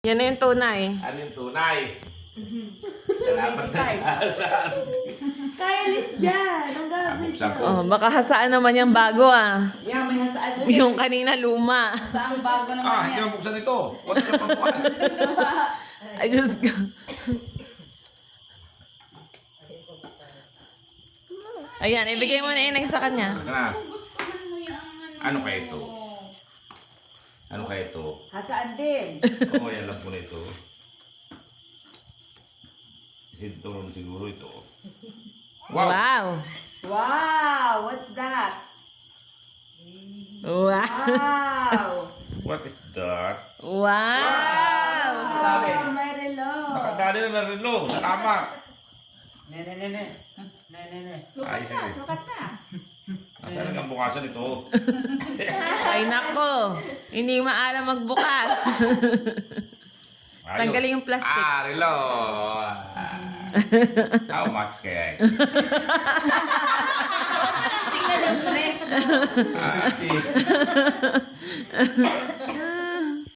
Yan na yung tunay. Ano yung tunay? Salamat na kasan. Kaya list dyan. Ang gamit Buksan ko. Oh, baka hasaan naman yung bago ah. Yeah, may hasaan mo. Yung kanina luma. Saan bago naman Hindi yan? mo buksan ito. Huwag ka na pambukas. Ay, Diyos ko. Ayan, ibigay mo na yun sa kanya. Na. Gustuhan mo yung Ano kaya ito? Ano kaya ito? Hasaan din. Oo, yan lang po na ito. Siguro ito. Wow! Wow. Wow! What's that? Wow. Wow! What is that? Wow. Sabi. May relo. Nakadali na ng relo. Salamat. Sukat na, sukat na. Nasaan ang bukasan ito? Ay nako. Hindi maalam magbukas. Ayos. Tanggalin yung plastic. Relo. How much kaya ito? Tingnan yung fresh.